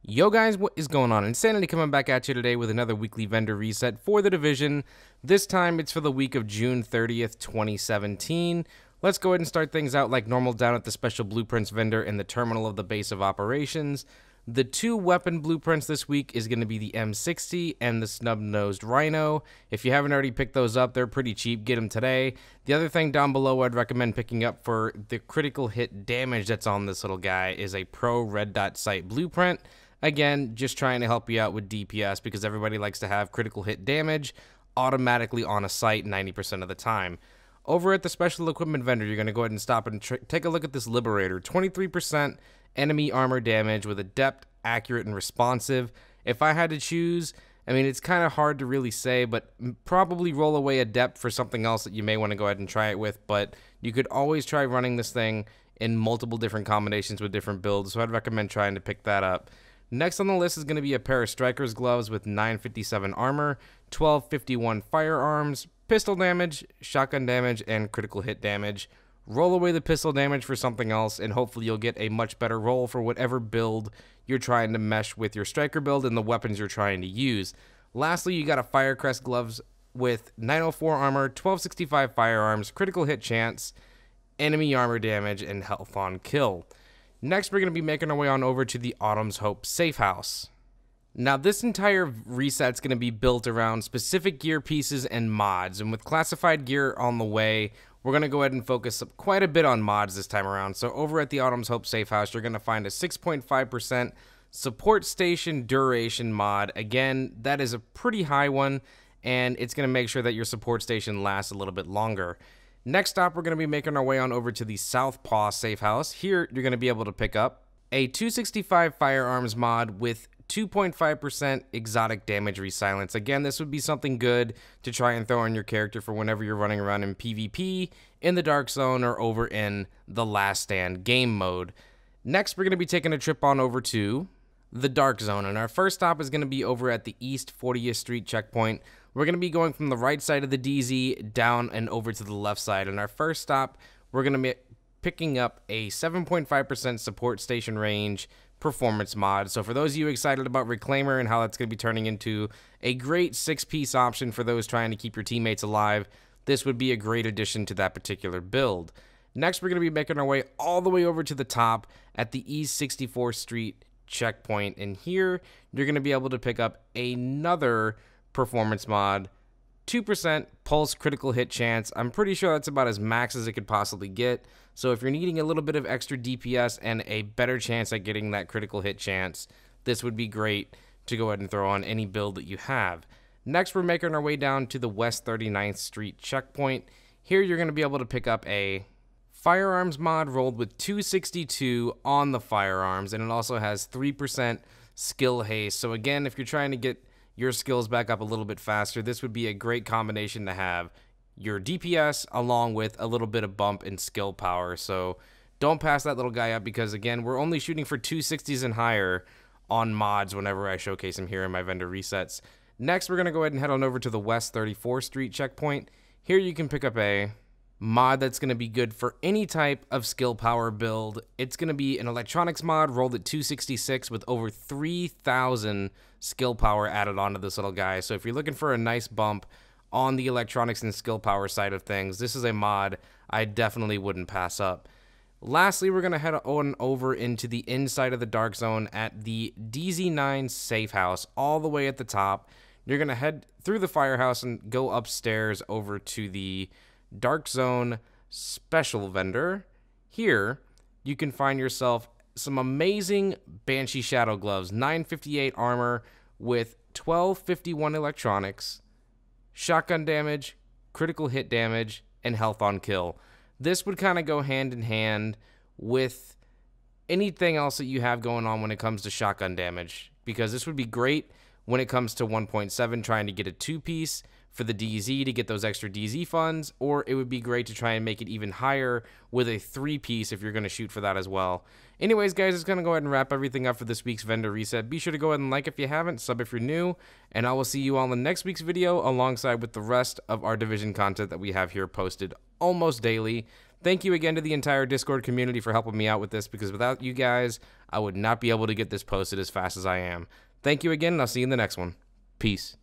Yo guys, what is going on? Insanity coming back at you today with another weekly vendor reset for the division. This time it's for the week of June 30th, 2017. Let's go ahead and start things out like normal down at the special blueprints vendor in the terminal of the base of operations. The two weapon blueprints this week is going to be the M60 and the snub-nosed rhino. If you haven't already picked those up, they're pretty cheap. Get them today. The other thing down below I'd recommend picking up for the critical hit damage that's on this little guy is a pro red dot sight blueprint. Again, just trying to help you out with DPS because everybody likes to have critical hit damage automatically on a site 90% of the time. Over at the special equipment vendor, you're going to go ahead and stop and take a look at this Liberator. 23% enemy armor damage with adept, accurate, and responsive. If I had to choose, I mean, it's kind of hard to really say, but probably roll away adept for something else that you may want to go ahead and try it with. But you could always try running this thing in multiple different combinations with different builds, so I'd recommend trying to pick that up. Next on the list is going to be a pair of Striker's gloves with 957 armor, 1251 firearms, pistol damage, shotgun damage, and critical hit damage. Roll away the pistol damage for something else, and hopefully you'll get a much better roll for whatever build you're trying to mesh with your Striker build and the weapons you're trying to use. Lastly, you got a Firecrest gloves with 904 armor, 1265 firearms, critical hit chance, enemy armor damage, and health on kill. Next, we're going to be making our way on over to the Autumn's Hope Safe House. Now, this entire reset's going to be built around specific gear pieces and mods, and with classified gear on the way, we're going to go ahead and focus quite a bit on mods this time around. So over at the Autumn's Hope Safe House, you're going to find a 6.5% support station duration mod. Again, that is a pretty high one, and it's going to make sure that your support station lasts a little bit longer. Next stop, we're going to be making our way on over to the Southpaw Safe House. Here, you're going to be able to pick up a 265 firearms mod with 2.5% exotic damage resilence. Again, this would be something good to try and throw on your character for whenever you're running around in PvP, in the Dark Zone, or over in the Last Stand game mode. Next, we're going to be taking a trip on over to the Dark Zone, and our first stop is going to be over at the East 40th Street checkpoint. We're going to be going from the right side of the DZ down and over to the left side. And our first stop, we're going to be picking up a 7.5% support station range performance mod. So for those of you excited about Reclaimer and how that's going to be turning into a great 6-piece option for those trying to keep your teammates alive, this would be a great addition to that particular build. Next, we're going to be making our way all the way over to the top at the East 64th Street checkpoint. And here, you're going to be able to pick up another performance mod, 2% pulse critical hit chance. I'm pretty sure that's about as max as it could possibly get. So if you're needing a little bit of extra DPS and a better chance at getting that critical hit chance, this would be great to go ahead and throw on any build that you have. Next, we're making our way down to the West 39th Street checkpoint. Here you're going to be able to pick up a firearms mod rolled with 262 on the firearms, and it also has 3% skill haste. So again, if you're trying to get your skills back up a little bit faster, this would be a great combination to have your DPS along with a little bit of bump in skill power. So don't pass that little guy up because, again, we're only shooting for 260s and higher on mods whenever I showcase them here in my vendor resets. Next, we're going to go ahead and head on over to the West 34th Street checkpoint. Here you can pick up a mod that's going to be good for any type of skill power build. It's going to be an electronics mod rolled at 266 with over 3,000 skill power added onto this little guy. So if you're looking for a nice bump on the electronics and skill power side of things, this is a mod I definitely wouldn't pass up. Lastly, we're going to head on over into the inside of the Dark Zone at the DZ9 Safe House, all the way at the top. You're going to head through the firehouse and go upstairs over to the Dark Zone Special Vendor. Here, you can find yourself some amazing Banshee Shadow Gloves, 958 armor with 1251 electronics, shotgun damage, critical hit damage, and health on kill. This would kind of go hand in hand with anything else that you have going on when it comes to shotgun damage, because this would be great when it comes to 1.7 trying to get a 2-piece for the DZ to get those extra DZ funds, or it would be great to try and make it even higher with a 3-piece if you're going to shoot for that as well. Anyways, guys, it's going to go ahead and wrap everything up for this week's vendor reset. Be sure to go ahead and like if you haven't, sub if you're new, and I will see you all in the next week's video alongside with the rest of our division content that we have here posted almost daily. Thank you again to the entire Discord community for helping me out with this, because without you guys, I would not be able to get this posted as fast as I am. Thank you again, and I'll see you in the next one. Peace.